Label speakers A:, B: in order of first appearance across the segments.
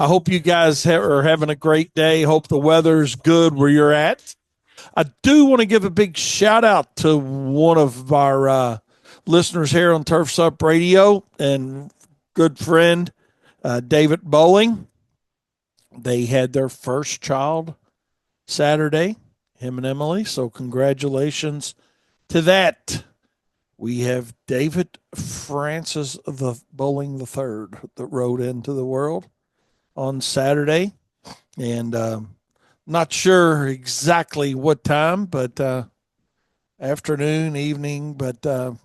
A: I hope you guys are having a great day. Hope the weather's good where you're at. I do want to give a big shout out to one of our listeners here on Turfs Up Radio and good friend, David Bowling. They had their first child Saturday, him and Emily. So, congratulations to that. We have David Francis the Bowling the Third that rode into the world on Saturday, and not sure exactly what time, but afternoon, evening, but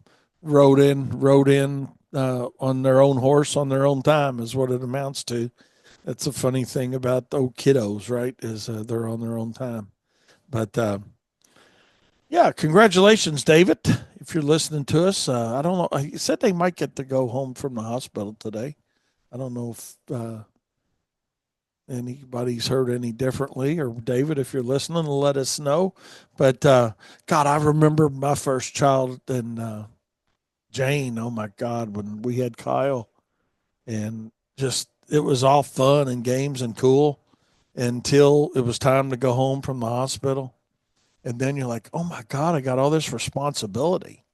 A: rode in on their own horse on their own time is what it amounts to. That's a funny thing about old kiddos, right? Is they're on their own time. But yeah, congratulations, David. If you're listening to us, I don't know. He said they might get to go home from the hospital today. I don't know if anybody's heard any differently, or David, if you're listening, let us know. But God, I remember my first child and Jane. Oh my God, when we had Kyle, and just it was all fun and games and cool until it was time to go home from the hospital. And then you're like, oh my God, I got all this responsibility.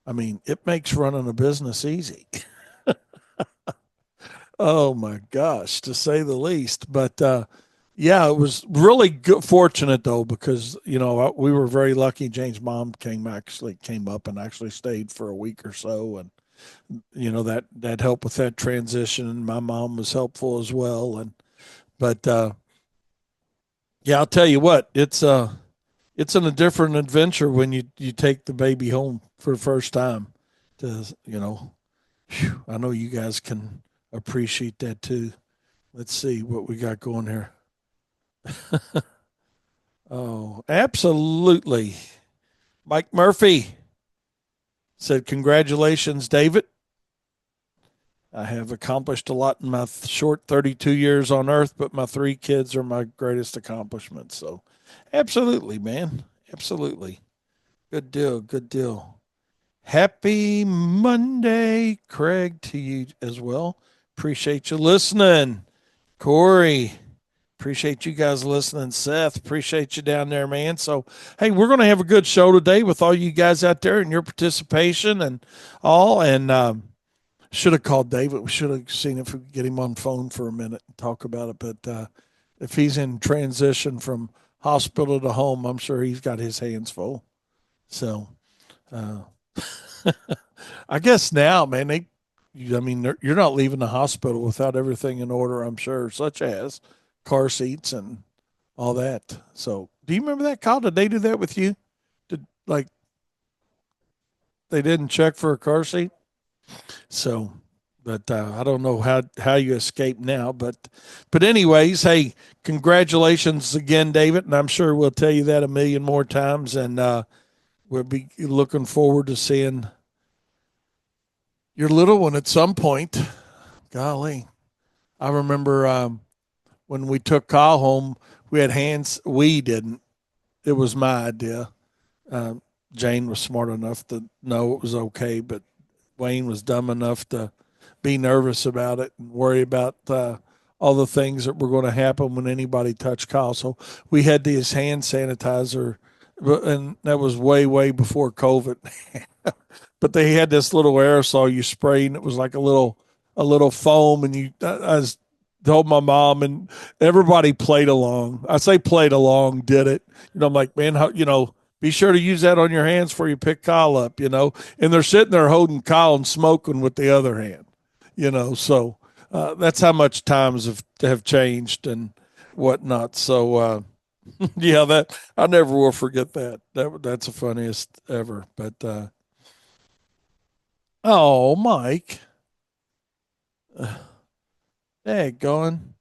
A: I mean, it makes running a business easy. Oh my gosh, to say the least. But yeah, it was really good, fortunate though, because we were very lucky. Jane's mom came up and actually stayed for a week or so, and that helped with that transition. And my mom was helpful as well. And but yeah, I'll tell you what, it's a different adventure when you take the baby home for the first time. To I know you guys can appreciate that too. Let's see what we got going here. Oh, absolutely. Mike Murphy said, congratulations, David. I have accomplished a lot in my short 32 years on earth, but my three kids are my greatest accomplishments. So, absolutely, man. Absolutely. Good deal. Good deal. Happy Monday, Craig, to you as well. Appreciate you listening. Corey, appreciate you guys listening. Seth, appreciate you down there, man. So, hey, we're going to have a good show today with all you guys out there and your participation and all. And should have called David. We should have seen if we could get him on phone for a minute and talk about it. But if he's in transition from hospital to home, I'm sure he's got his hands full. So, uh, I guess now, man, you're not leaving the hospital without everything in order, I'm sure, such as car seats and all that. So, do you remember that call? Did they do that with you? Did like they didn't check for a car seat? So, but I don't know how you escape now. But anyways, hey, congratulations again, David, and I'm sure we'll tell you that a million more times, and we'll be looking forward to seeing your little one at some point. Golly, I remember when we took Kyle home, we had hands. We didn't. It was my idea. Uh, Jane was smart enough to know it was okay, but Wayne was dumb enough to be nervous about it and worry about all the things that were going to happen when anybody touched Kyle. So we had this hand sanitizer, and that was way, way before COVID. But they had this little aerosol you spray, and it was like a little foam, and I was told my mom, and everybody played along. I say played along, did it. I'm like, man, be sure to use that on your hands before you pick Kyle up, and they're sitting there holding Kyle and smoking with the other hand, so that's how much times have changed and whatnot. So yeah, that I never will forget that. That's the funniest ever. But oh, Mike, hey, going.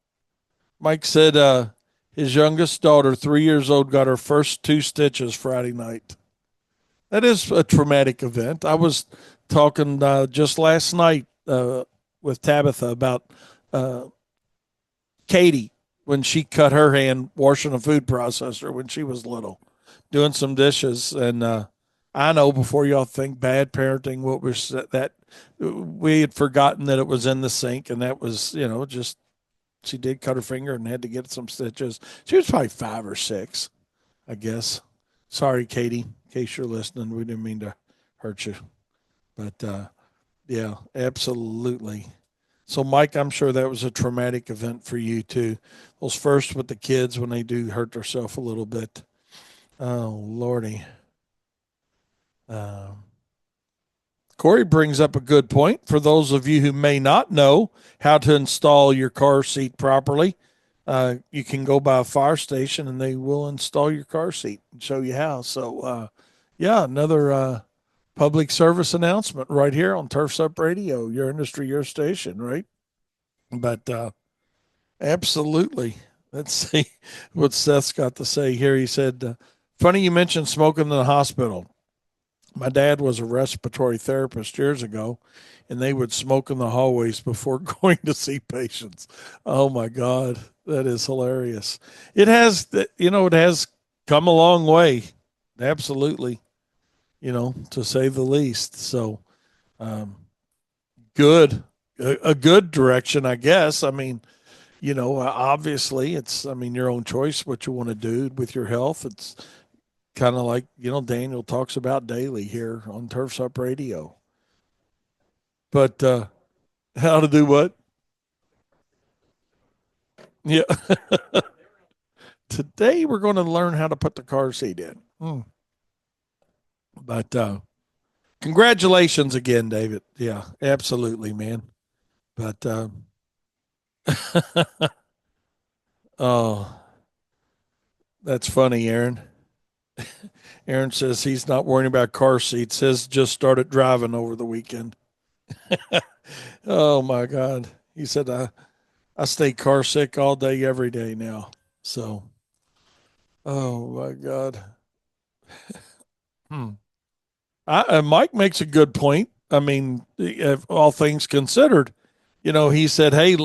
A: Mike said his youngest daughter, 3 years old, got her first two stitches Friday night. That is a traumatic event. I was talking just last night with Tabitha about uh, Katie when she cut her hand washing a food processor when she was little, doing some dishes. And I know before y'all think bad parenting, what was that we had forgotten that it was in the sink, and that was just She did cut her finger and had to get some stitches. She was probably 5 or 6, I guess. Sorry, Katie, in case you're listening. We didn't mean to hurt you. But yeah, absolutely. So, Mike, I'm sure that was a traumatic event for you too. Those first with the kids when they do hurt themselves a little bit. Oh, Lordy. Um, Corey brings up a good point. For those of you who may not know how to install your car seat properly, you can go by a fire station and they will install your car seat and show you how. So, yeah, another public service announcement right here on Turfs Up Radio, your industry, your station, right? But absolutely. Let's see what Seth's got to say here. He said, funny you mentioned smoking in the hospital. My dad was a respiratory therapist years ago, and they would smoke in the hallways before going to see patients. Oh my God, that is hilarious. It has, it has come a long way. Absolutely, to say the least. So, um, good, a good direction, I guess. I mean, obviously, I mean, your own choice what you want to do with your health. It's kind of like, Daniel talks about daily here on Turfs Up Radio. But how to do what? Yeah. Today we're going to learn how to put the car seat in. But congratulations again, David. Yeah, absolutely, man. But oh, that's funny, Aaron. Aaron says he's not worrying about car seats. Says just started driving over the weekend. Oh my God. He said I stay car sick all day, every day now. So, oh my God. Hmm. Mike makes a good point. I mean, if all things considered, he said, "Hey,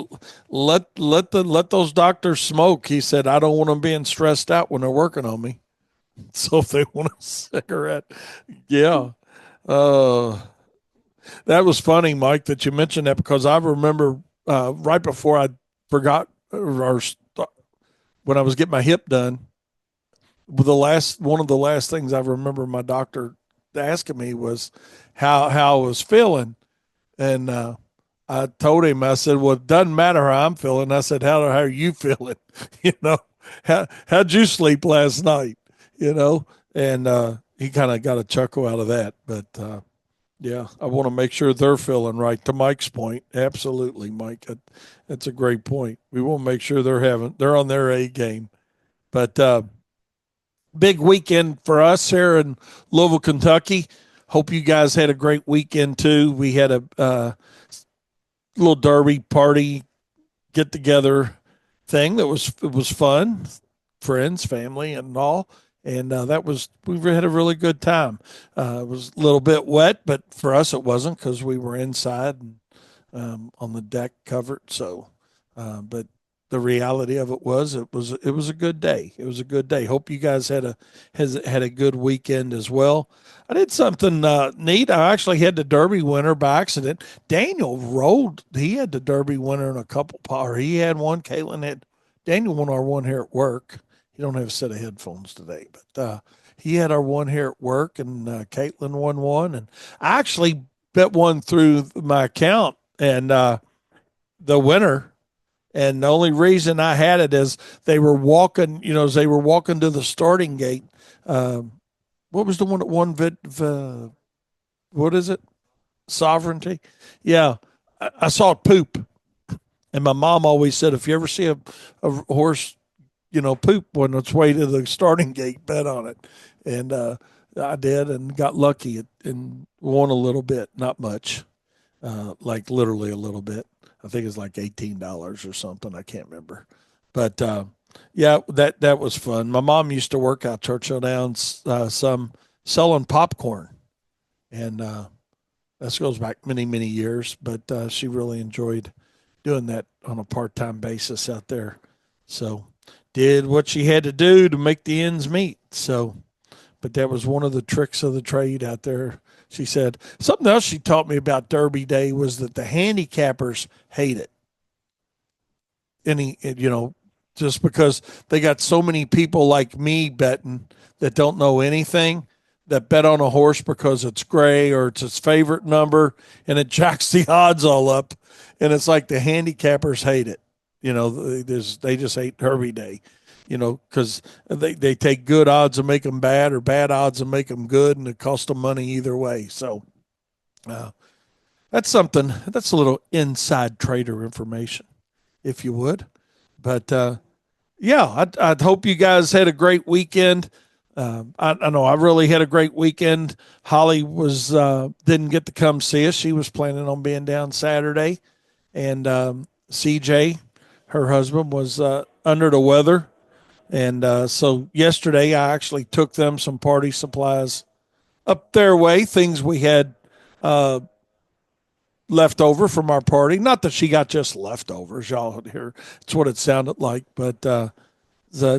A: let those doctors smoke." He said, "I don't want them being stressed out when they're working on me." So if they want a cigarette, yeah. Uh, that was funny, Mike, that you mentioned that because I remember right before I forgot or when I was getting my hip done, one of the last things I remember my doctor asking me was how I was feeling, and I told him, I said, "Well, it doesn't matter how I'm feeling." I said, "How are you feeling? You know, how'd you sleep last night? You know?" And he kind of got a chuckle out of that, but. Yeah, I want to make sure they're feeling right. To Mike's point, absolutely, Mike. That's a great point. We want to make sure they're on their A game. But big weekend for us here in Louisville, Kentucky. Hope you guys had a great weekend too. We had a little derby party get together thing that was fun, friends, family, and all. And we had a really good time. It was a little bit wet, but for us it wasn't because we were inside and on the deck covered. So, but the reality of it was a good day. It was a good day. Hope you guys had a good weekend as well. I did something neat. I actually had the Derby winner by accident. Daniel rolled. He had the Derby winner in a couple or he had one. Caitlin had. Daniel won our one here at work. He don't have a set of headphones today, but he had our one here at work, and Caitlin won one, and I actually bet one through my account, and the winner. And the only reason I had it is they were walking, as they were walking to the starting gate. Um, what was the one that won? What is it? Sovereignty. Yeah, I saw it poop, and my mom always said, if you ever see a horse, poop on its way to the starting gate, bet on it. And I did, and got lucky and won a little bit, not much, like literally a little bit. I think it's like $18 or something. I can't remember, but yeah, that was fun. My mom used to work out Churchill Downs, some selling popcorn, and this goes back many many years. But she really enjoyed doing that on a part time basis out there. So did what she had to do to make the ends meet. So, but that was one of the tricks of the trade out there. She said something else she taught me about Derby Day was that the handicappers hate it. any, just because they got so many people like me betting that don't know anything, that bet on a horse because it's gray or it's its favorite number, and it jacks the odds all up. And it's like the handicappers hate it. They just hate Derby Day, because they take good odds and make them bad, or bad odds and make them good, and it costs them money either way. So uh, that's something, that's a little inside trader information, if you would. But yeah, I'd hope you guys had a great weekend. I know I really had a great weekend. Holly was didn't get to come see us. She was planning on being down Saturday, and CJ, her husband, was under the weather, and so yesterday I actually took them some party supplies up their way, things we had uh, left over from our party. Not that she got just leftovers, y'all hear. It's what it sounded like, but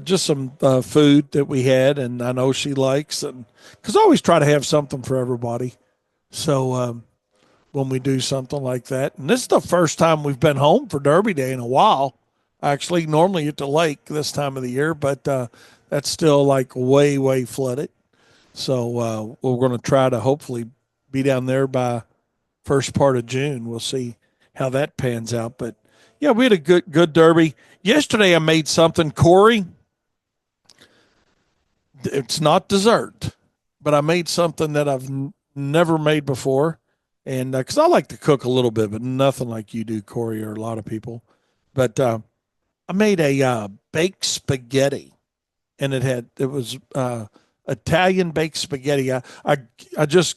A: just some food that we had, and I know she likes, and because I always try to have something for everybody. So when we do something like that, and this is the first time we've been home for Derby Day in a while. Actually, normally at the lake this time of the year, but that's still like way flooded. So we're going to try to hopefully be down there by first part of June. We'll see how that pans out. But yeah, we had a good Derby. Yesterday I made something, Corey. It's not dessert, but I made something that I've never made before. And because I like to cook a little bit, but nothing like you do, Corey, or a lot of people. But I made a baked spaghetti, and it was Italian baked spaghetti. I just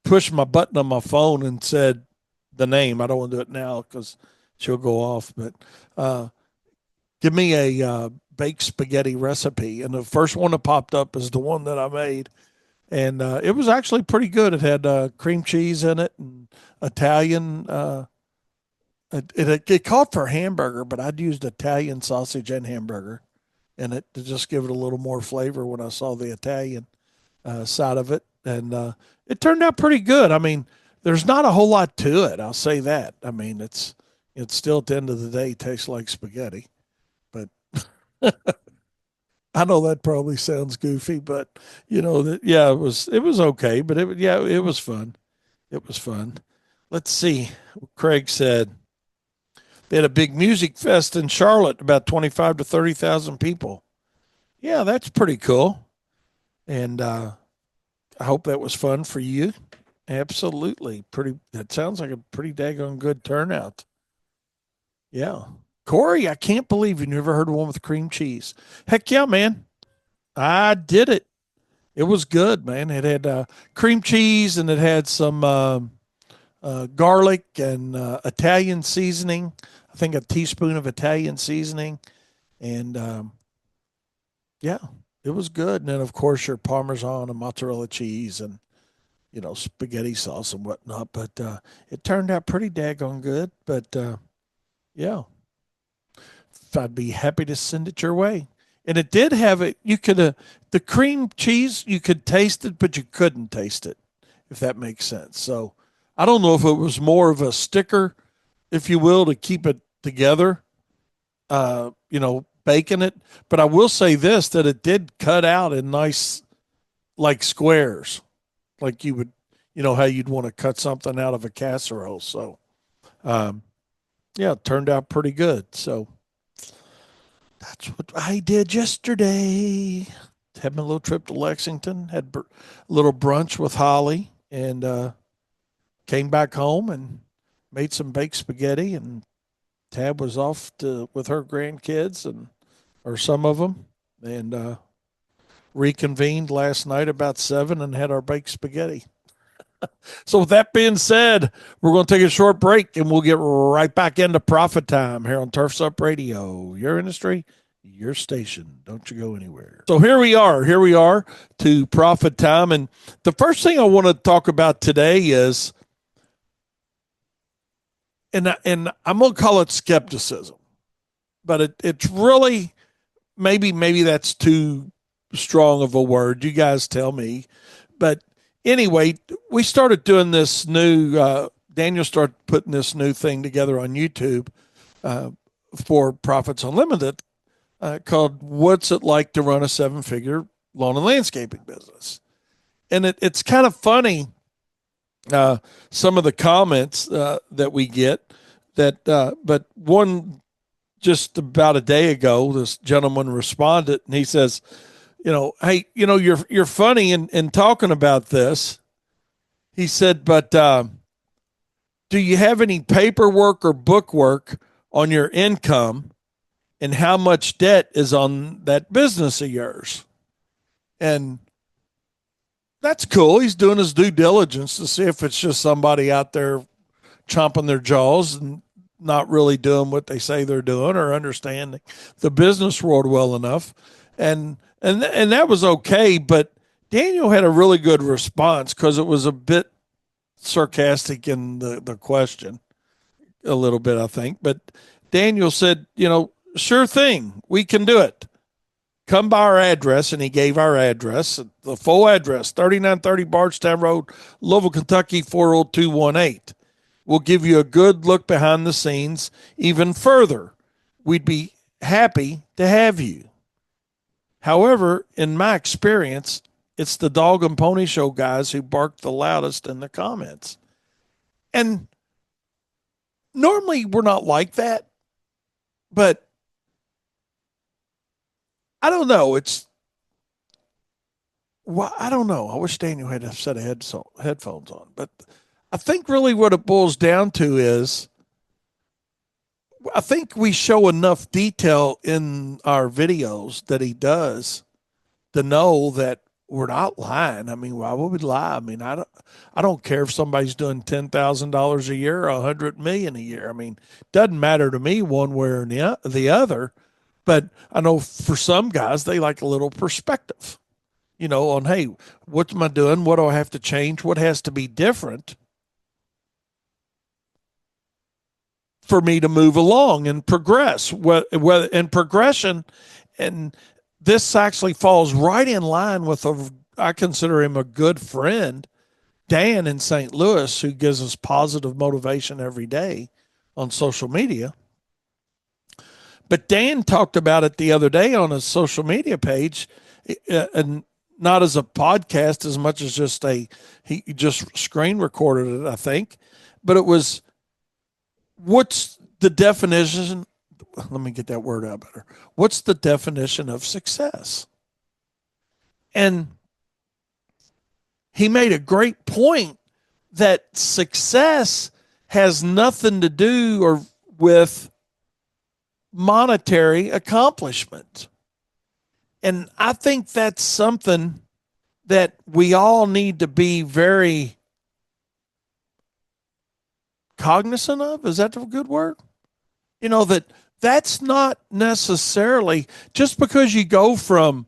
A: pushed my button on my phone and said the name. I don't want to do it now because she'll go off. But give me a baked spaghetti recipe, and the first one that popped up is the one that I made, and it was actually pretty good. It had cream cheese in it and Italian. It called for hamburger, but I'd used Italian sausage and hamburger in it to just give it a little more flavor when I saw the Italian side of it, and it turned out pretty good. I mean, there's not a whole lot to it. I'll say that. I mean, it's still at the end of the day tastes like spaghetti, but I know that probably sounds goofy, but yeah, it was okay, but it was fun. It was fun. Let's see. Craig said they had a big music fest in Charlotte, about 25 to 30,000 people. Yeah, that's pretty cool. And I hope that was fun for you. Absolutely. That sounds like a pretty daggone good turnout. Yeah. Corey, I can't believe you never heard of one with cream cheese. Heck yeah, man. I did it. It was good, man. It had cream cheese, and it had some garlic and Italian seasoning. I think a teaspoon of Italian seasoning. And yeah, it was good. And then, of course, your Parmesan and mozzarella cheese and, spaghetti sauce and whatnot. But it turned out pretty daggone good. But yeah, I'd be happy to send it your way. And it did have it. You could, the cream cheese, you could taste it, but you couldn't taste it, if that makes sense. So I don't know if it was more of a sticker, if you will, to keep it together, baking it. But I will say this, that it did cut out in nice, like squares, like you would, how you'd want to cut something out of a casserole. So, yeah, it turned out pretty good. So that's what I did yesterday. Had my little trip to Lexington, had a little brunch with Holly, and came back home and made some baked spaghetti. And Tab was off with her grandkids, or some of them, and reconvened last night about 7 and had our baked spaghetti. So with that being said, we're going to take a short break, and we'll get right back into profit time here on Turfs Up Radio. Your industry, your station. Don't you go anywhere. So here we are to profit time. And the first thing I want to talk about today is, and I'm going to call it skepticism, but it's really, maybe that's too strong of a word. You guys tell me. But anyway, we started doing this new, Daniel started putting this new thing together on YouTube, for Profits Unlimited called "What's It Like to Run a Seven-Figure Lawn and Landscaping Business," and it's kind of funny. Some of the comments that we get but one just about a day ago, this gentleman responded and he says, hey, you're funny in talking about this. He said, but do you have any paperwork or bookwork on your income and how much debt is on that business of yours? And that's cool. He's doing his due diligence to see if it's just somebody out there chomping their jaws and not really doing what they say they're doing or understanding the business world well enough. And that was okay. But Daniel had a really good response because it was a bit sarcastic in the question, a little bit, I think. But Daniel said, sure thing, we can do it. Come by our address, and he gave our address, the full address, 3930 Bardstown Road, Louisville, Kentucky, 40218. We'll give you a good look behind the scenes even further. We'd be happy to have you. However, in my experience, it's the dog and pony show guys who bark the loudest in the comments. And normally we're not like that, but I don't know. I don't know. I wish Daniel had a set of headphones on, but I think really what it boils down to is I think we show enough detail in our videos that he does to know that we're not lying. I mean, why would we lie? I mean, I don't care if somebody's doing $10,000 a year or $100 million a year. I mean, it doesn't matter to me one way or the other. But I know for some guys, they like a little perspective, on, hey, what am I doing? What do I have to change? What has to be different for me to move along and progress? And progression, and this actually falls right in line with I consider him a good friend, Dan in St. Louis, who gives us positive motivation every day on social media. But Dan talked about it the other day on his social media page, and not as a podcast as much as he just screen recorded it, I think. But it was, what's the definition? Let me get that word out better. What's the definition of success? And he made a great point that success has nothing to do with monetary accomplishment. And I think that's something that we all need to be very cognizant of. Is that a good word? That's not necessarily just because you go from,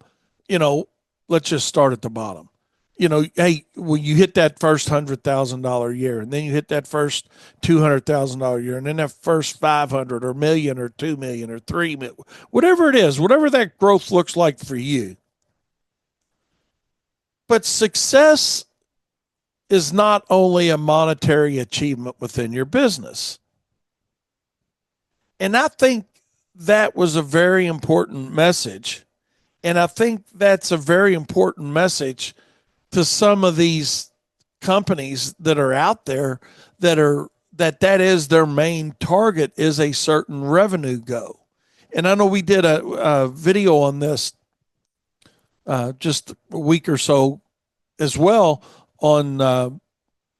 A: let's just start at the bottom. Hey, when you hit that first $100,000 year, and then you hit that first $200,000 year, and then that first 500 or million or 2 million or 3 million, whatever it is, whatever that growth looks like for you. But success is not only a monetary achievement within your business. And I think that was a very important message. And I think that's a very important message to some of these companies that are out there that is their main target, is a certain revenue goal. And I know we did a video on this just a week or so as well on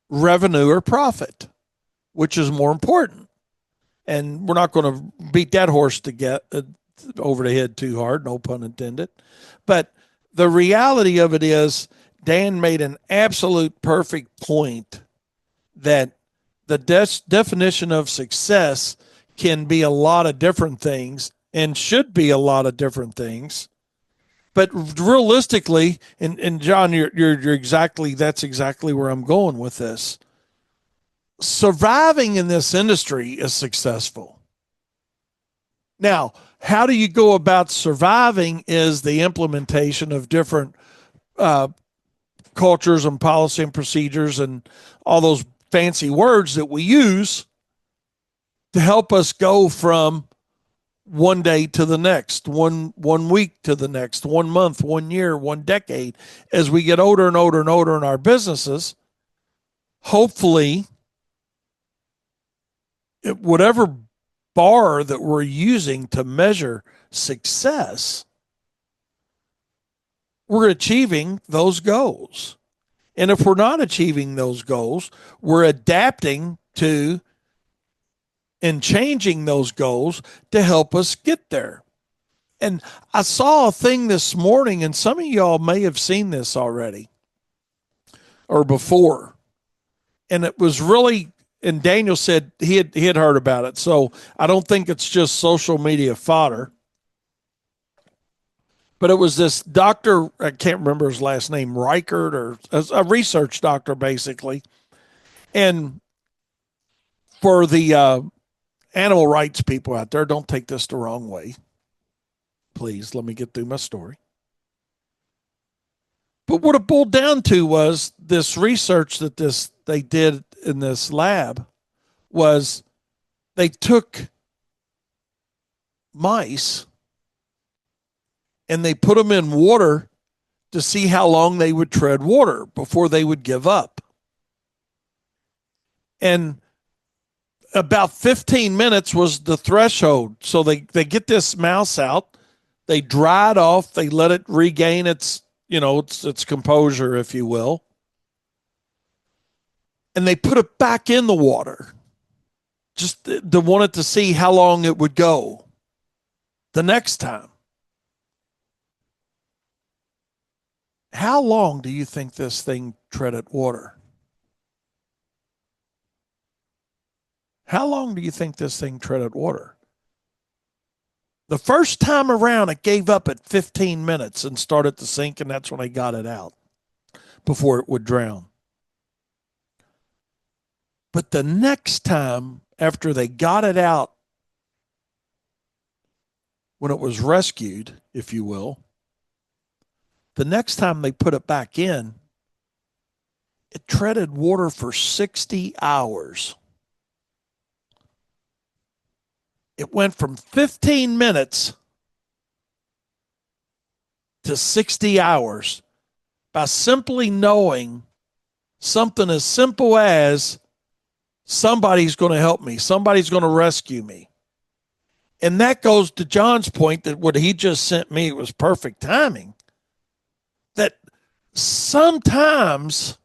A: revenue or profit, which is more important. And we're not going to beat that horse to get over the head too hard, no pun intended. But the reality of it is, Dan made an absolute perfect point that the definition of success can be a lot of different things and should be a lot of different things. But realistically, and John, you're exactly, that's exactly where I'm going with this. Surviving in this industry is successful. Now, how do you go about surviving is the implementation of different cultures and policy and procedures and all those fancy words that we use to help us go from one day to the next, one week to the next, 1 month, 1 year, 1 decade. As we get older and older and older in our businesses, hopefully, whatever bar that we're using to measure success, we're achieving those goals. And if we're not achieving those goals, we're adapting to and changing those goals to help us get there. And I saw a thing this morning, and some of y'all may have seen this already or before. And it was really, and Daniel said he had heard about it. So I don't think it's just social media fodder. But it was this doctor, I can't remember his last name, Reichert, or a research doctor, basically. And for the animal rights people out there, don't take this the wrong way. Please, let me get through my story. But what it boiled down to was this research that they did in this lab was they took mice and they put them in water to see how long they would tread water before they would give up. And about 15 minutes was the threshold. So they get this mouse out, they dry it off, they let it regain its composure, if you will. And they put it back in the water. Just to wanted to see how long it would go the next time. How long do you think this thing treaded water? How long do you think this thing treaded water? The first time around, it gave up at 15 minutes and started to sink, and that's when they got it out before it would drown. But the next time, after they got it out, when it was rescued, if you will, the next time they put it back in, it treaded water for 60 hours. It went from 15 minutes to 60 hours by simply knowing something as simple as somebody's going to help me, somebody's going to rescue me. And that goes to John's point that what he just sent me was perfect timing. That sometimes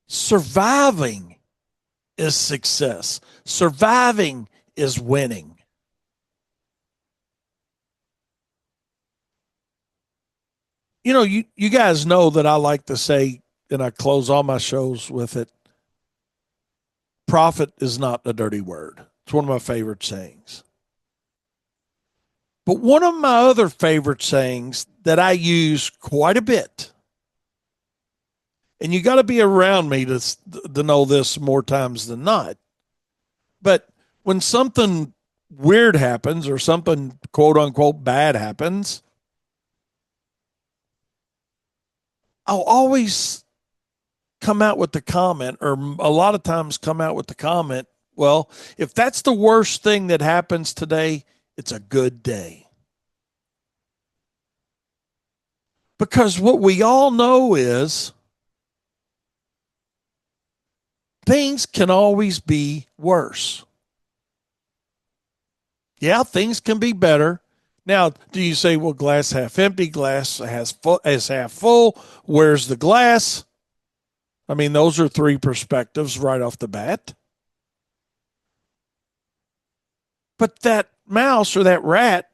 A: surviving is success. Surviving is winning. You guys know that I like to say, and I close all my shows with it, profit is not a dirty word. It's one of my favorite sayings. But one of my other favorite sayings that I use quite a bit, and you got to be around me to know this more times than not, but when something weird happens or something quote unquote bad happens, I'll always come out with the comment, or a lot of times come out with the comment, well, if that's the worst thing that happens today, it's a good day. Because what we all know is things can always be worse. Yeah, things can be better. Now, do you say, well, glass half empty, glass is half full? Where's the glass? I mean, those are three perspectives right off the bat. But that mouse or that rat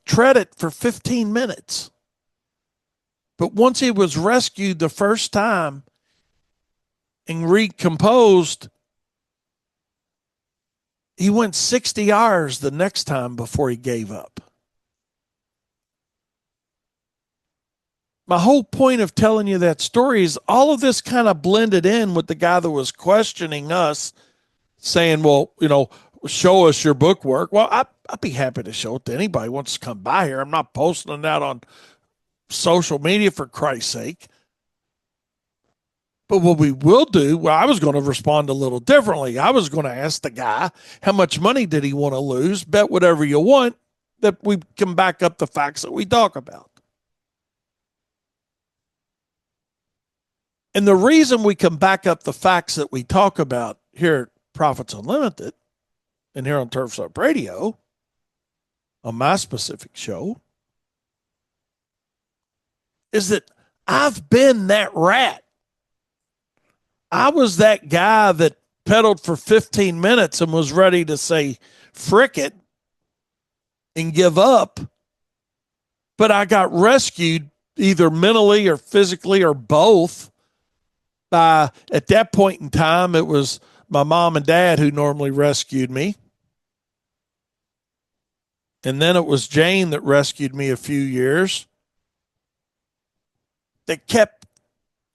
A: tread it for 15 minutes. But once he was rescued the first time and recomposed, he went 60 hours the next time before he gave up. My whole point of telling you that story is all of this kind of blended in with the guy that was questioning us, saying, well, show us your book work. Well, I'd be happy to show it to anybody who wants to come by here. I'm not posting it out on social media, for Christ's sake. But what we will do, well, I was going to respond a little differently. I was going to ask the guy, how much money did he want to lose? Bet whatever you want that we can back up the facts that we talk about. And the reason we can back up the facts that we talk about here at Profits Unlimited and here on Turf's Up Radio, on my specific show, is that I've been that rat. I was that guy that pedaled for 15 minutes and was ready to say, frick it, and give up. But I got rescued either mentally or physically or both by, at that point in time, it was my mom and dad who normally rescued me. And then it was Jane that rescued me a few years. That kept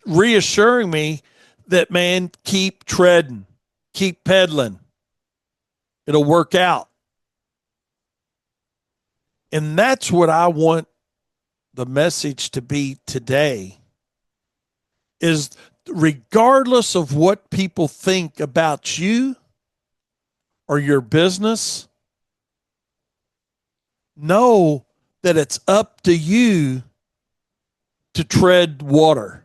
A: reassuring me that, man, keep treading, keep pedaling. It'll work out. And that's what I want the message to be today, is regardless of what people think about you or your business, know that it's up to you to tread water.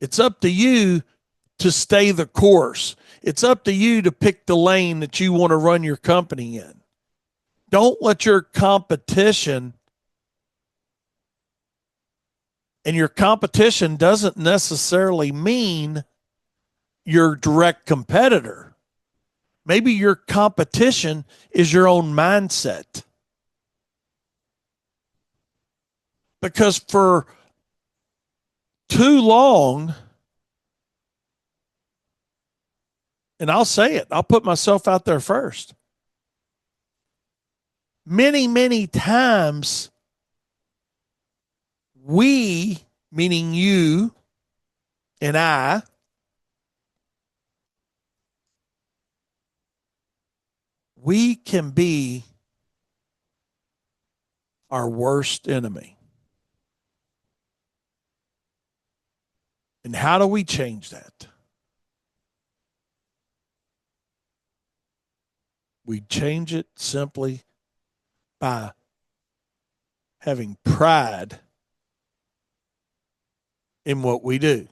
A: It's up to you to stay the course. It's up to you to pick the lane that you want to run your company in. Don't let your competition, and your competition doesn't necessarily mean your direct competitor. Maybe your competition is your own mindset. Because for too long, and I'll say it, I'll put myself out there first. Many, many times, we, meaning you and I, we can be our worst enemy. And how do we change that? We change it simply by having pride in what we do.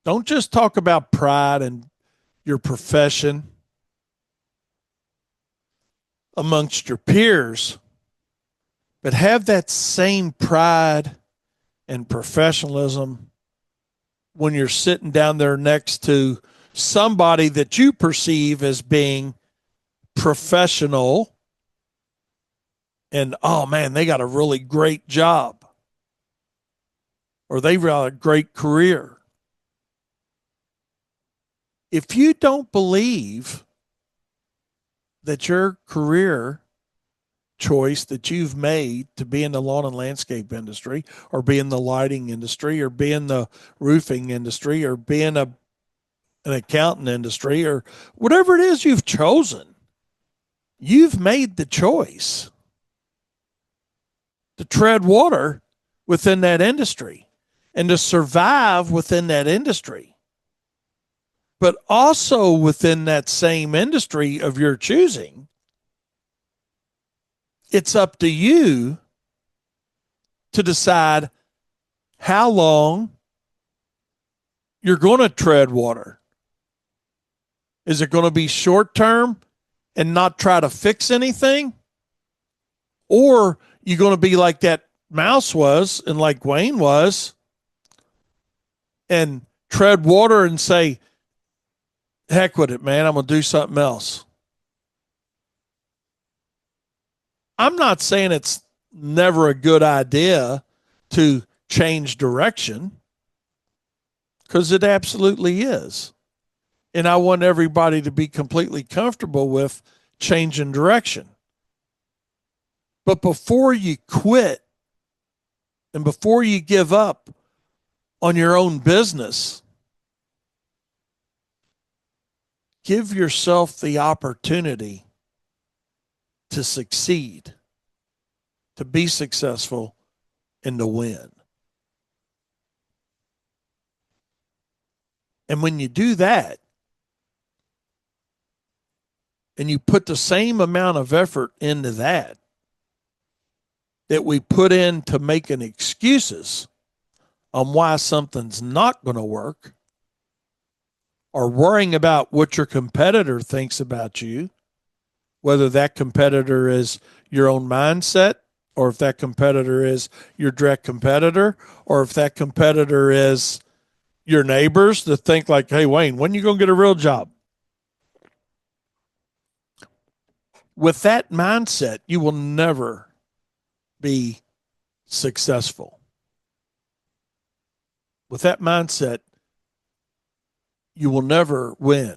A: Don't just talk about pride in your profession amongst your peers, but have that same pride and professionalism when you're sitting down there next to somebody that you perceive as being professional and, oh man, they got a really great job or they've got a great career. If you don't believe that your career choice that you've made to be in the lawn and landscape industry or be in the lighting industry or be in the roofing industry or be in an accountant industry or whatever it is you've chosen, you've made the choice to tread water within that industry and to survive within that industry. But also within that same industry of your choosing, it's up to you to decide how long you're going to tread water. Is it going to be short term and not try to fix anything? Or you're going to be like that mouse was and like Wayne was and tread water and say, heck with it, man, I'm going to do something else. I'm not saying it's never a good idea to change direction, because it absolutely is. And I want everybody to be completely comfortable with changing direction. But before you quit and before you give up on your own business, give yourself the opportunity to succeed, to be successful, and to win. And when you do that, and you put the same amount of effort into that we put into making excuses on why something's not going to work, or worrying about what your competitor thinks about you, whether that competitor is your own mindset, or if that competitor is your direct competitor, or if that competitor is your neighbors that think like, hey, Wayne, when are you going to get a real job? With that mindset, you will never be successful. With that mindset, you will never win.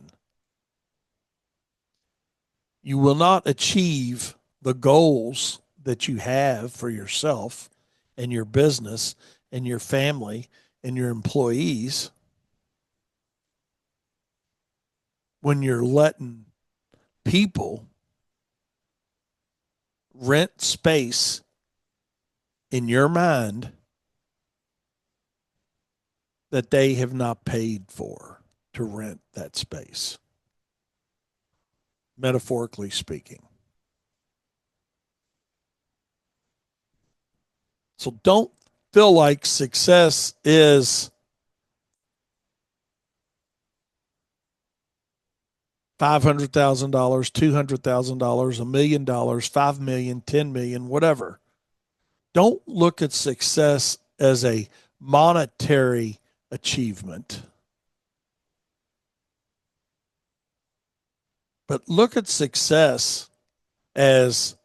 A: You will not achieve the goals that you have for yourself and your business and your family and your employees when you're letting people rent space in your mind that they have not paid for to rent that space, metaphorically speaking. So don't feel like success is $500,000, $200,000, $1 million, $5 million, $10 million, whatever. Don't look at success as a monetary achievement, but look at success as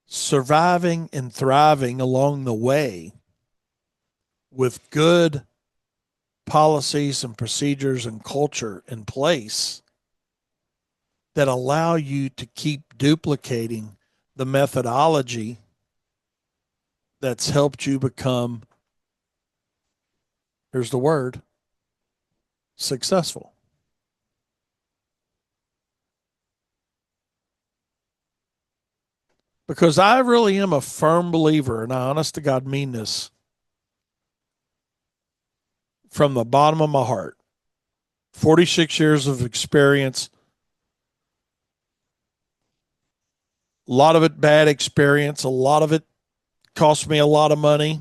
A: surviving and thriving along the way with good policies and procedures and culture in place that allow you to keep duplicating the methodology that's helped you become, here's the word, successful. Because I really am a firm believer, and I honest to God mean this from the bottom of my heart. 46 years of experience, a lot of it bad experience, a lot of it cost me a lot of money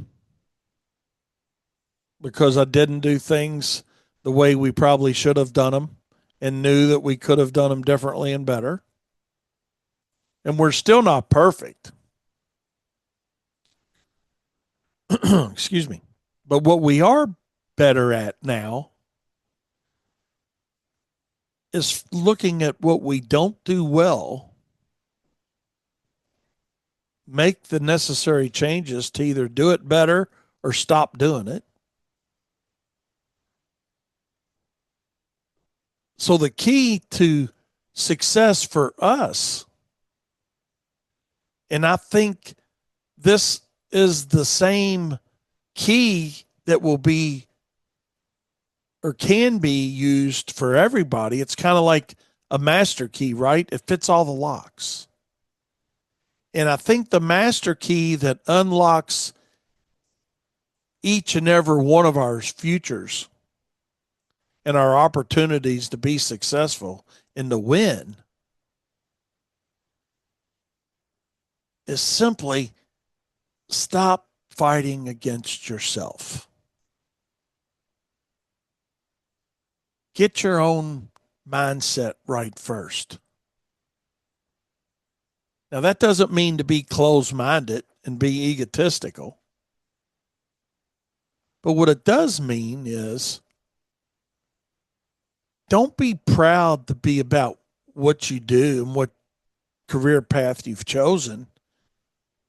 A: because I didn't do things the way we probably should have done them and knew that we could have done them differently and better. And we're still not perfect. Excuse me. But what we are better at now is looking at what we don't do well, make the necessary changes to either do it better or stop doing it. So the key to success for us, and I think this is the same key that will be or can be used for everybody. It's kind of like a master key, right? It fits all the locks. And I think the master key that unlocks each and every one of our futures and our opportunities to be successful and to win is simply stop fighting against yourself. Get your own mindset right first. Now, that doesn't mean to be closed-minded and be egotistical. But what it does mean is don't be proud to be about what you do and what career path you've chosen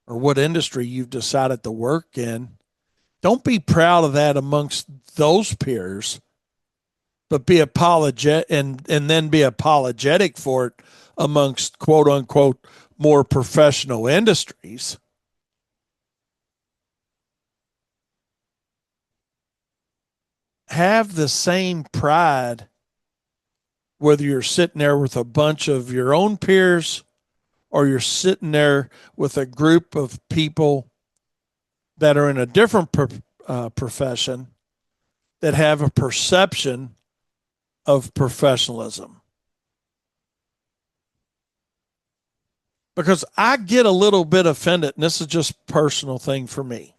A: or what industry you've decided to work in. Don't be proud of that amongst those peers, but be apologetic and then be apologetic for it amongst quote unquote more professional industries. Have the same pride whether you're sitting there with a bunch of your own peers or you're sitting there with a group of people that are in a different profession that have a perception of professionalism. Because I get a little bit offended, and this is just a personal thing for me.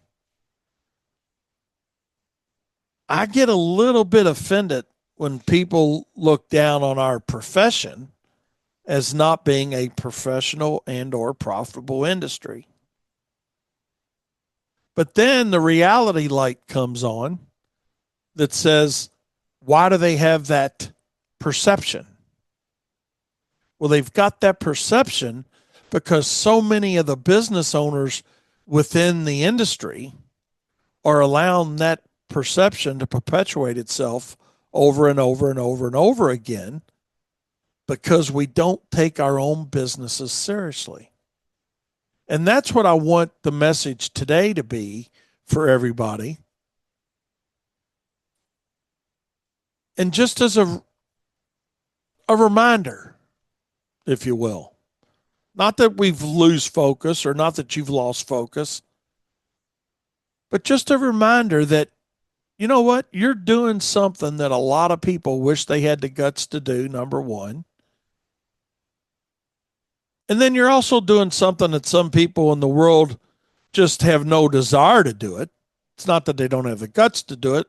A: I get a little bit offended when people look down on our profession as not being a professional and or profitable industry. But then the reality light comes on that says, why do they have that perception? Well, they've got that perception because so many of the business owners within the industry are allowing that perception to perpetuate itself over and over and over and over again because we don't take our own businesses seriously. And that's what I want the message today to be for everybody. And just as a reminder, if you will, not that we've lose focus or not that you've lost focus, but just a reminder that, you know what, you're doing something that a lot of people wish they had the guts to do, number one. And then you're also doing something that some people in the world just have no desire to do it. It's not that they don't have the guts to do it.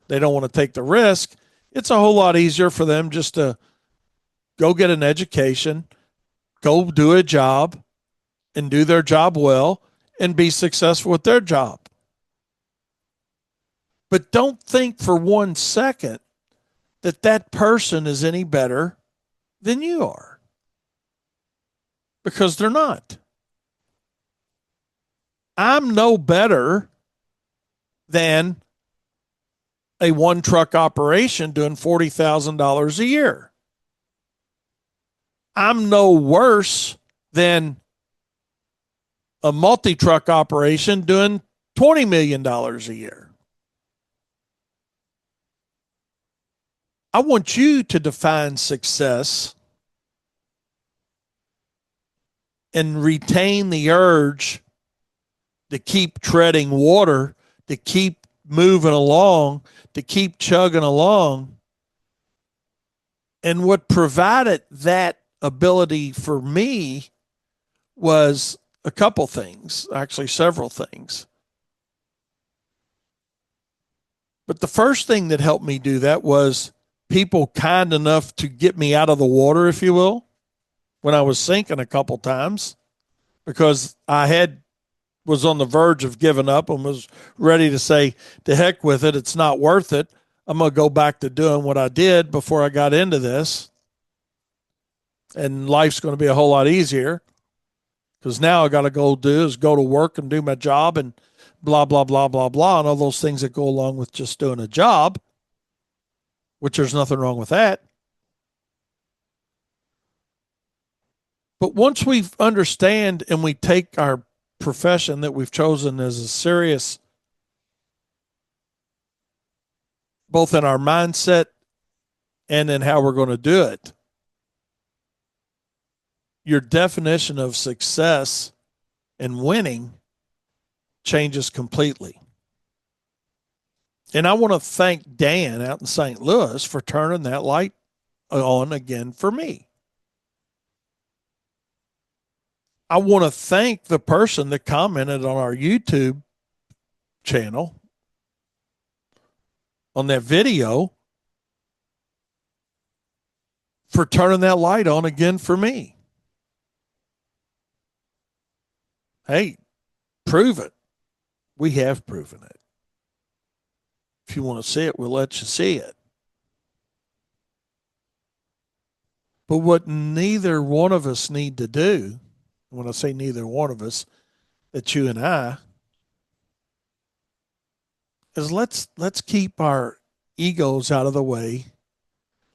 A: They don't want to take the risk. It's a whole lot easier for them just to go get an education, go do a job and do their job well and be successful with their job. But don't think for 1 second that that person is any better than you are, because they're not. I'm no better than a one truck operation doing $40,000 a year. I'm no worse than a multi-truck operation doing $20 million a year. I want you to define success and retain the urge to keep treading water, to keep moving along, to keep chugging along. And what provided that ability for me was a couple things, actually several things. But the first thing that helped me do that was people kind enough to get me out of the water, if you will, when I was sinking a couple times, because I was on the verge of giving up and was ready to say, to heck with it, it's not worth it. I'm going to go back to doing what I did before I got into this. And life's going to be a whole lot easier, because now I got to go to work and do my job and blah, blah, blah, blah, blah, and all those things that go along with just doing a job, which there's nothing wrong with that. But once we understand and we take our profession that we've chosen as a serious, both in our mindset and in how we're going to do it, your definition of success and winning changes completely. And I want to thank Dan out in St. Louis for turning that light on again for me. I want to thank the person that commented on our YouTube channel on that video for turning that light on again for me. Hey, prove it. We have proven it. If you want to see it, we'll let you see it. But what neither one of us need to do, when I say neither one of us, that you and I, is let's keep our egos out of the way.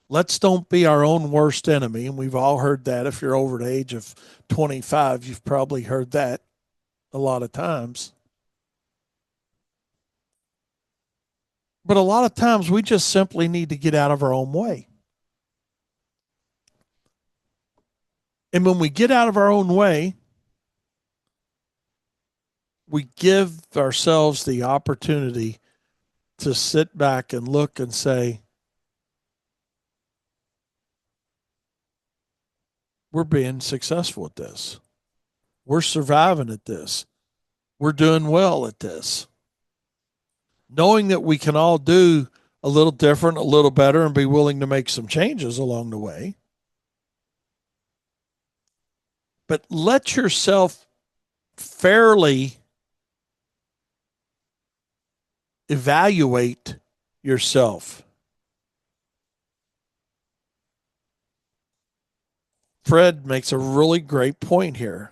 A: Let's don't be our own worst enemy. And we've all heard that. If you're over the age of 25, you've probably heard that a lot of times. But a lot of times we just simply need to get out of our own way. And when we get out of our own way, we give ourselves the opportunity to sit back and look and say, we're being successful at this. We're surviving at this. We're doing well at this. Knowing that we can all do a little different, a little better, and be willing to make some changes along the way. But let yourself fairly evaluate yourself. Fred makes a really great point here.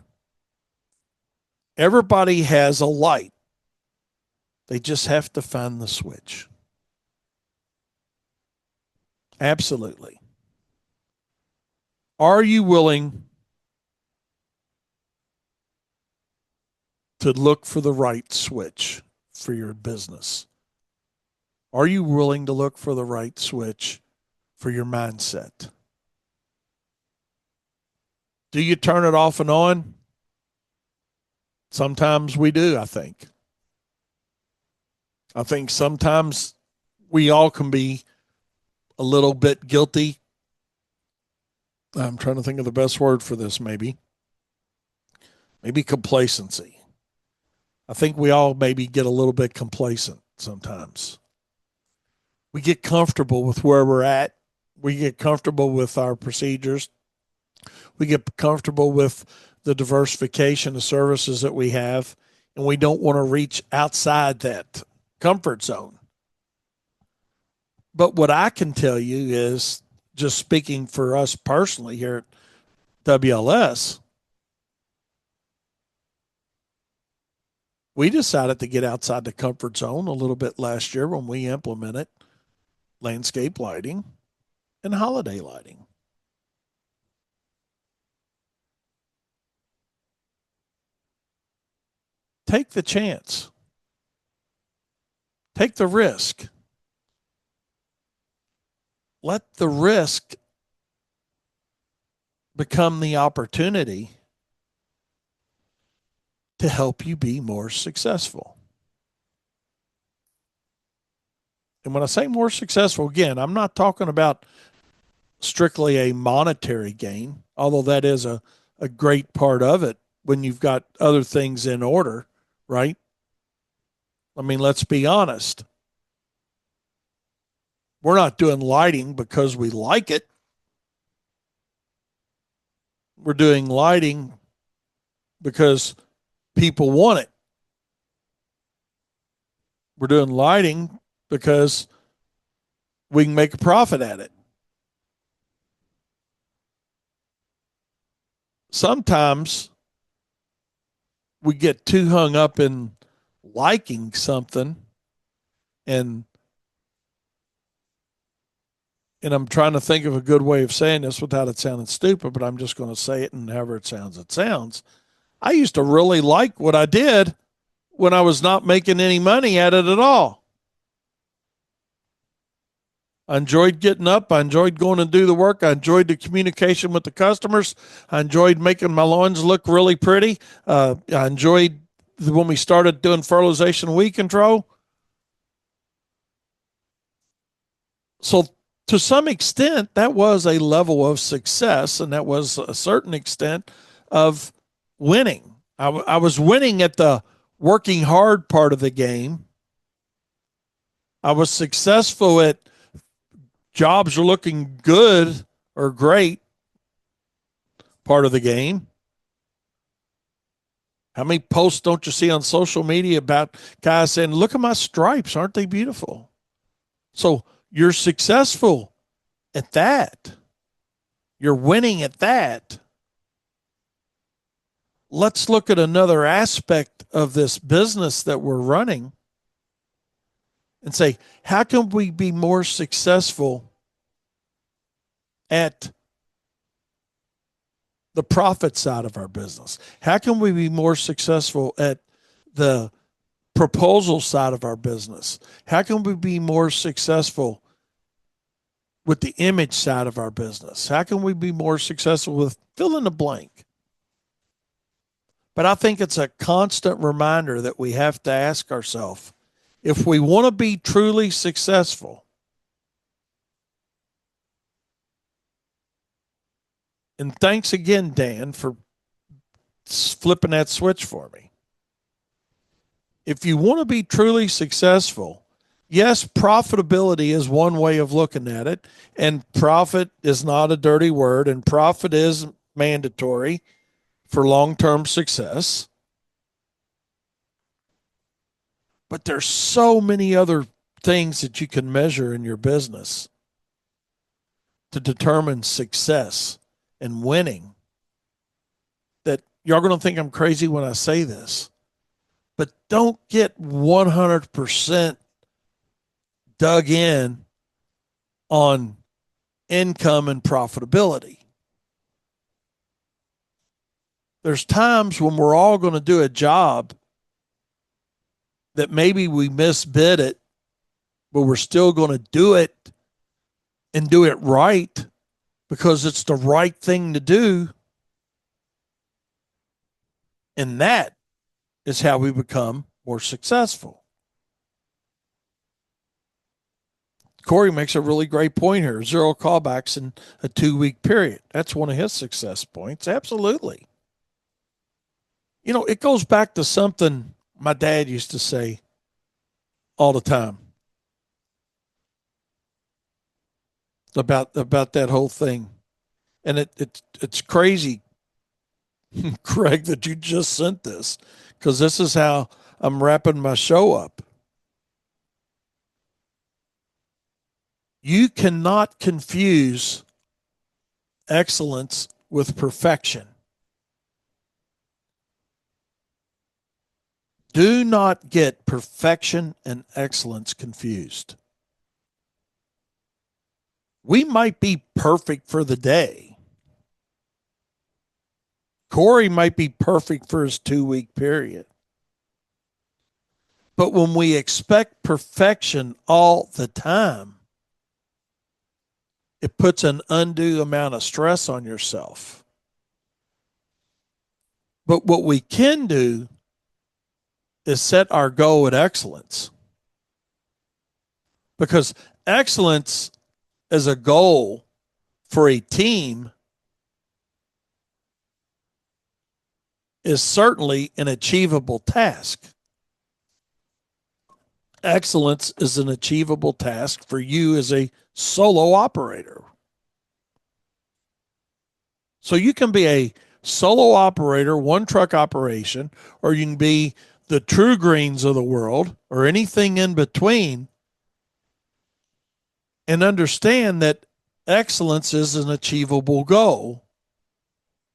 A: Everybody has a light. They just have to find the switch. Absolutely. Are you willing to look for the right switch for your business? Are you willing to look for the right switch for your mindset? Do you turn it off and on? Sometimes we do, I think. I think sometimes we all can be a little bit guilty. I'm trying to think of the best word for this, maybe complacency. I think we all maybe get a little bit complacent sometimes. We get comfortable with where we're at. We get comfortable with our procedures. We get comfortable with the diversification of services that we have, and we don't want to reach outside that comfort zone. But what I can tell you is, just speaking for us personally here at WLS, we decided to get outside the comfort zone a little bit last year when we implemented landscape lighting and holiday lighting. Take the chance. Take the risk. Let the risk become the opportunity to help you be more successful. And when I say more successful, again, I'm not talking about strictly a monetary gain, although that is a great part of it when you've got other things in order, right? I mean, let's be honest. We're not doing lighting because we like it. We're doing lighting because people want it. We're doing lighting because we can make a profit at it. Sometimes we get too hung up in liking something, and I'm trying to think of a good way of saying this without it sounding stupid, but I'm just going to say it, and however it sounds, it sounds. I used to really like what I did when I was not making any money at it at all. I enjoyed getting up. I enjoyed going and do the work. I enjoyed the communication with the customers. I enjoyed making my lawns look really pretty. I enjoyed when we started doing fertilization weed control. So to some extent, that was a level of success, and that was a certain extent of winning. I was winning at the working hard part of the game. I was successful at jobs are looking good or great part of the game. How many posts don't you see on social media about guys saying, look at my stripes, aren't they beautiful? So you're successful at that. You're winning at that. Let's look at another aspect of this business that we're running and say, how can we be more successful at the profit side of our business? How can we be more successful at the proposal side of our business? How can we be more successful with the image side of our business? How can we be more successful with fill in the blank? But I think it's a constant reminder that we have to ask ourselves, if we want to be truly successful, and thanks again, Dan, for flipping that switch for me. If you want to be truly successful, yes, profitability is one way of looking at it, and profit is not a dirty word, and profit is mandatory for long-term success. But there's so many other things that you can measure in your business to determine success and winning that y'all going to think I'm crazy when I say this. But don't get 100% dug in on income and profitability. There's times when we're all going to do a job that maybe we misbid it, but we're still going to do it and do it right because it's the right thing to do. And that is how we become more successful. Corey makes a really great point here. 0 callbacks in a 2-week period. That's one of his success points. Absolutely. You know, it goes back to something my dad used to say all the time about that whole thing. And it's crazy, Craig, that you just sent this, because this is how I'm wrapping my show up. You cannot confuse excellence with perfection. Do not get perfection and excellence confused. We might be perfect for the day. Corey might be perfect for his 2-week period. But when we expect perfection all the time, it puts an undue amount of stress on yourself. But what we can do is set our goal at excellence. Because excellence as a goal for a team is certainly an achievable task. Excellence is an achievable task for you as a solo operator. So you can be a solo operator, one truck operation, or you can be the True Greens of the world or anything in between, and understand that excellence is an achievable goal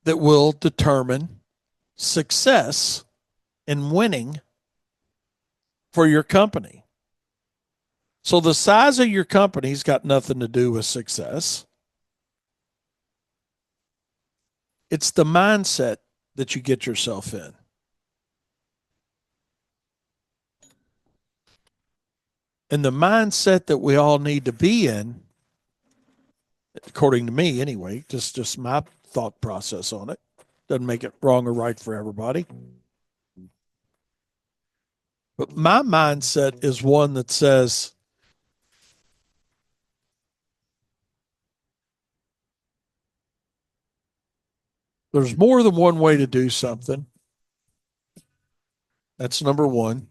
A: that will determine success and winning for your company. So the size of your company's got nothing to do with success. It's the mindset that you get yourself in. And the mindset that we all need to be in, according to me anyway, just my thought process on it, doesn't make it wrong or right for everybody. But my mindset is one that says, there's more than one way to do something. That's number one.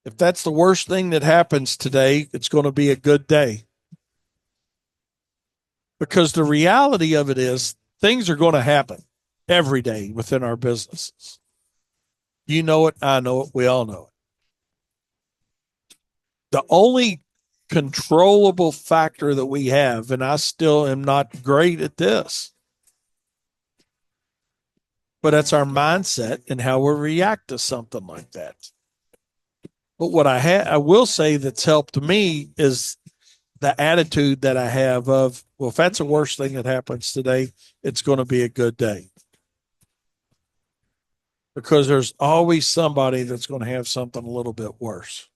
A: If that's the worst thing that happens today, it's going to be a good day. Because the reality of it is, things are going to happen every day within our businesses. You know it. I know it. We all know it. The only controllable factor that we have, and I still am not great at this, but that's our mindset and how we react to something like that. But what I will say that's helped me is the attitude that I have of, well, if that's the worst thing that happens today, it's going to be a good day. Because there's always somebody that's going to have something a little bit worse.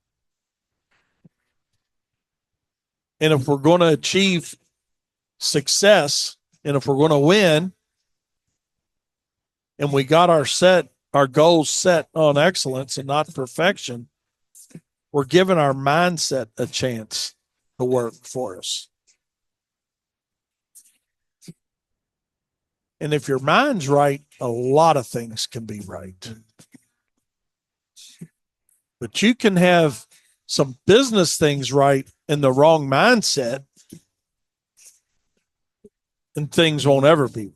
A: And if we're going to achieve success and if we're going to win, and we got our goals set on excellence and not perfection, we're giving our mindset a chance to work for us. And if your mind's right, a lot of things can be right. But you can have some business things right in the wrong mindset, and things won't ever be.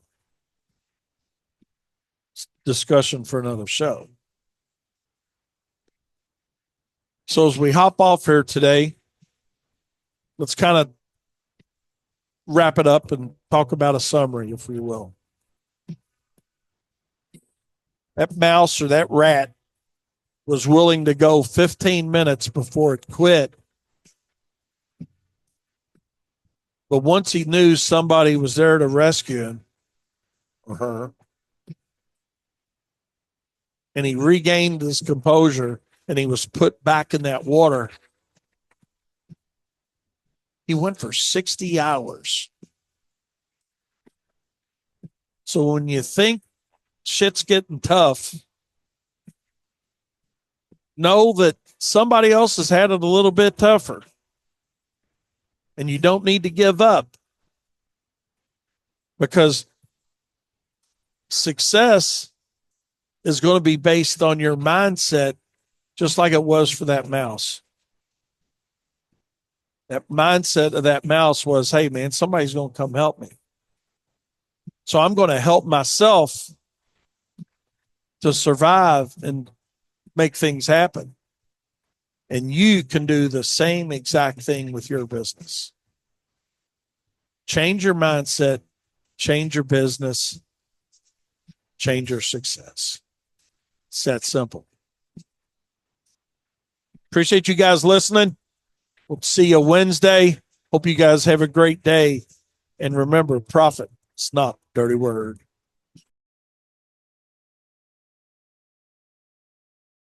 A: Discussion for another show. So as we hop off here today, let's kind of wrap it up and talk about a summary, if we will. That mouse or that rat was willing to go 15 minutes before it quit. But once he knew somebody was there to rescue him or her, and he regained his composure and he was put back in that water, he went for 60 hours. So when you think shit's getting tough, know that somebody else has had it a little bit tougher. And you don't need to give up, because success is going to be based on your mindset, just like it was for that mouse. That mindset of that mouse was, hey, man, somebody's going to come help me. So I'm going to help myself to survive and make things happen. And you can do the same exact thing with your business. Change your mindset, change your business, change your success. It's that simple. Appreciate you guys listening. We'll see you Wednesday. Hope you guys have a great day. And remember, profit, it's not a dirty word.